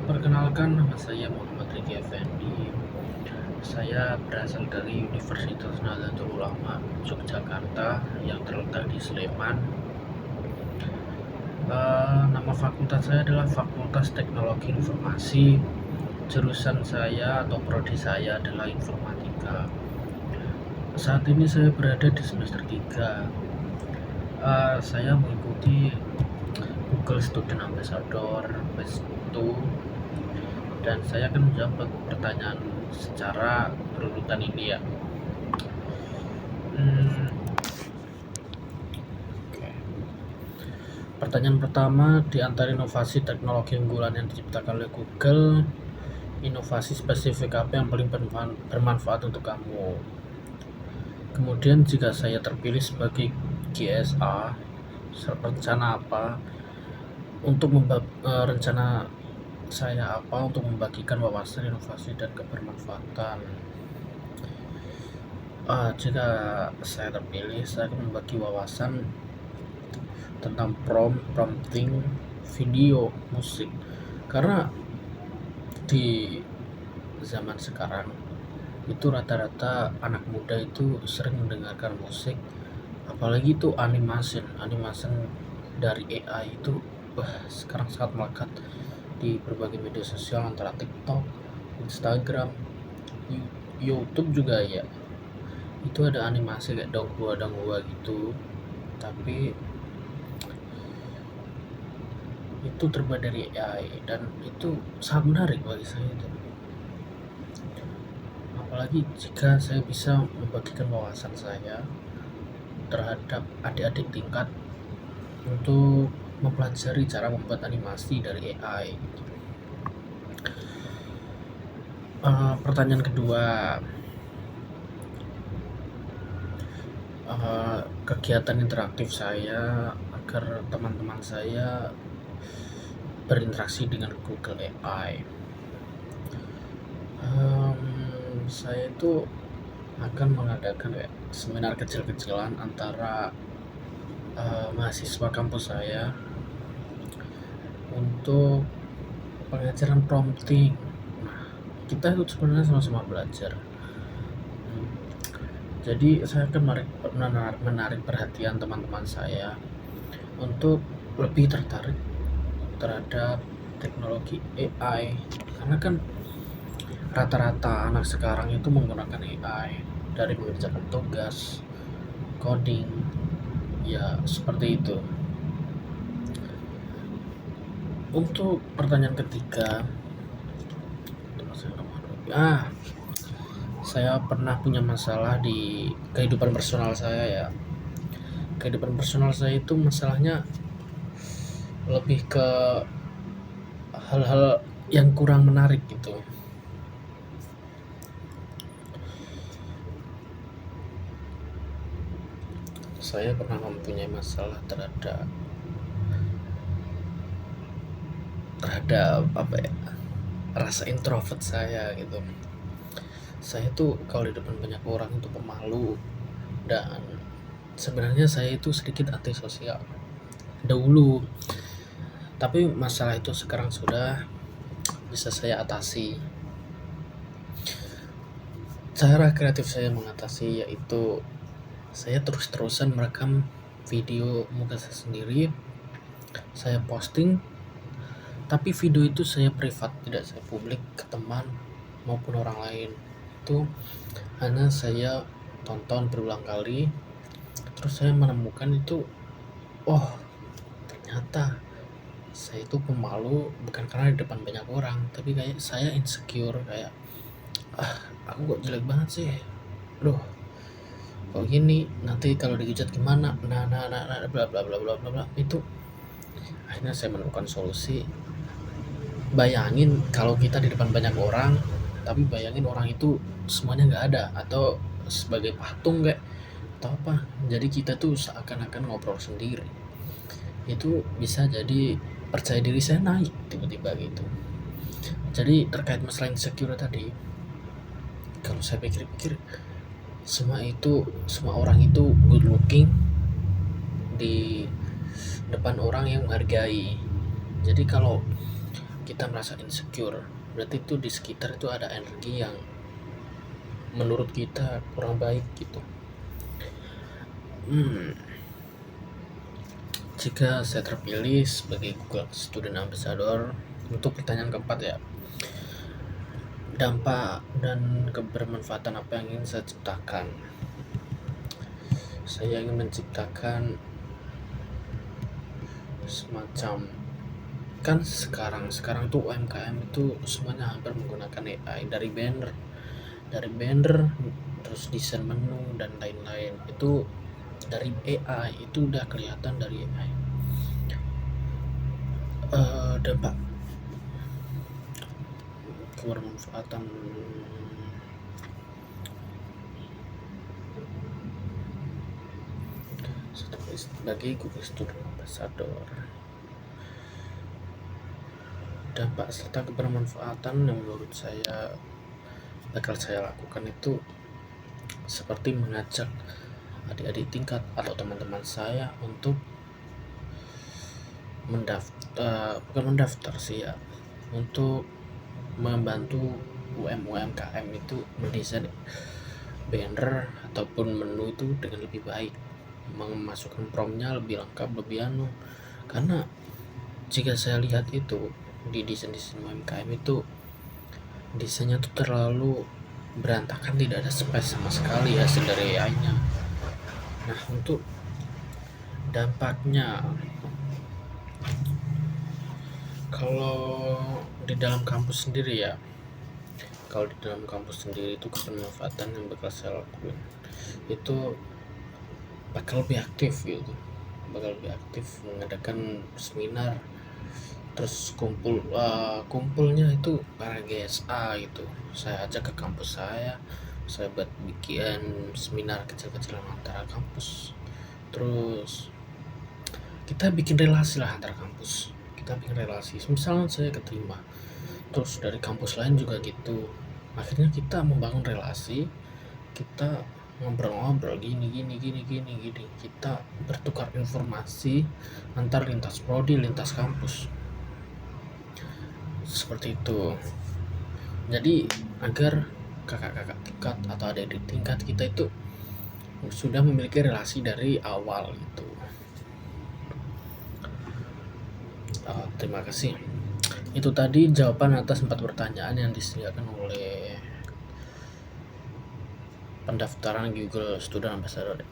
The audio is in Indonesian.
Perkenalkan, nama saya Muhammad Riki Effendi. Saya berasal dari Universitas Nahdlatul Ulama Yogyakarta yang terletak di Sleman. Nama fakultas saya adalah Fakultas Teknologi Informasi. Jurusan saya atau prodi saya adalah Informatika. Saat ini saya berada di semester 3. Saya mengikuti Google Student Ambassador Batch 2, dan saya akan menjawab pertanyaan secara berurutan ini ya. Oke. Pertanyaan pertama, di antara inovasi teknologi unggulan yang diciptakan oleh Google, inovasi spesifik apa yang paling bermanfaat untuk kamu? Kemudian jika saya terpilih sebagai GSA, rencana apa untuk rencana saya apa untuk membagikan wawasan, inovasi, dan kebermanfaatan? Jika saya terpilih, saya akan membagi wawasan tentang prompting, video, musik. Karena di zaman sekarang itu rata-rata anak muda itu sering mendengarkan musik, apalagi itu animation dari AI itu sekarang sangat melekat di berbagai media sosial antara TikTok, Instagram, YouTube juga ya. Itu ada animasi kayak donghua gitu, tapi itu terbuat dari AI dan itu sangat menarik bagi saya itu. Apalagi jika saya bisa membagikan wawasan saya terhadap adik-adik tingkat untuk mempelajari cara membuat animasi dari AI. Pertanyaan kedua, kegiatan interaktif saya agar teman-teman saya berinteraksi dengan Google AI. Saya itu akan mengadakan seminar kecil-kecilan antara mahasiswa kampus saya untuk pengajaran prompting. Nah, kita itu sebenarnya sama-sama belajar. Jadi saya akan menarik perhatian teman-teman saya untuk lebih tertarik terhadap teknologi AI, karena kan rata-rata anak sekarang itu menggunakan AI dari mengerjakan tugas, coding, ya seperti itu. Untuk pertanyaan ketiga, saya pernah punya masalah di kehidupan personal saya ya. Kehidupan personal saya itu masalahnya lebih ke hal-hal yang kurang menarik gitu. Saya pernah mempunyai masalah terhadap rasa introvert saya gitu. Saya tuh kalau di depan banyak orang itu pemalu, dan sebenarnya saya itu sedikit antisosial dahulu, tapi masalah itu sekarang sudah bisa saya atasi. Cara kreatif saya mengatasi yaitu saya terus-terusan merekam video muka saya sendiri, saya posting, tapi video itu saya privat, tidak saya publik ke teman maupun orang lain. Itu hanya saya tonton berulang kali, terus saya menemukan itu, ternyata saya itu pemalu bukan karena di depan banyak orang, tapi kayak saya insecure, kayak aku kok jelek banget sih, kok gini, nanti kalau dihujat gimana, nah bla bla bla bla bla. Itu akhirnya saya menemukan solusi. Bayangin kalau kita di depan banyak orang, tapi bayangin orang itu semuanya nggak ada, atau sebagai patung kayak atau apa, jadi kita tuh seakan-akan ngobrol sendiri. Itu bisa jadi percaya diri saya naik tiba-tiba gitu. Jadi terkait masalah insecure tadi, kalau saya pikir-pikir, semua orang itu good looking di depan orang yang menghargai. Jadi kalau kita merasa insecure, berarti itu di sekitar itu ada energi yang menurut kita kurang baik gitu. Jika saya terpilih sebagai Google Student Ambassador, untuk pertanyaan keempat ya, dampak dan kebermanfaatan apa yang ingin saya ciptakan. Saya ingin menciptakan semacam, kan sekarang tuh UMKM itu semuanya hampir menggunakan AI, dari banner terus desain menu dan lain-lain itu dari AI, itu udah kelihatan dari AI. Dampak kebermanfaatan sebagai Google Student Ambassador, dampak serta kebermanfaatan yang menurut saya bakal saya lakukan itu seperti mengajak adik-adik tingkat atau teman-teman saya untuk untuk membantu UMKM itu mendesain banner ataupun menu itu dengan lebih baik, memasukkan promptnya lebih lengkap, lebih karena jika saya lihat itu di desain UMKM itu desainnya tuh terlalu berantakan, tidak ada space sama sekali hasil dari AI-nya. Nah, untuk dampaknya, kalau di dalam kampus sendiri ya, itu kebermanfaatan yang bakal saya lakuin itu bakal lebih aktif mengadakan seminar, terus kumpulnya itu para GSA gitu, saya ajak ke kampus saya buat bikin seminar kecil-kecilan antara kampus, terus kita bikin relasi lah antar kampus, misalnya saya keterima terus dari kampus lain juga gitu, akhirnya kita membangun relasi, kita ngobrol-ngobrol gini, kita bertukar informasi antar lintas prodi, lintas kampus, seperti itu. Jadi agar kakak-kakak tingkat atau adik-adik tingkat kita itu sudah memiliki relasi dari awal gitu. Terima kasih. Itu tadi jawaban atas 4 pertanyaan yang disediakan oleh pendaftaran Google Student Ambassador.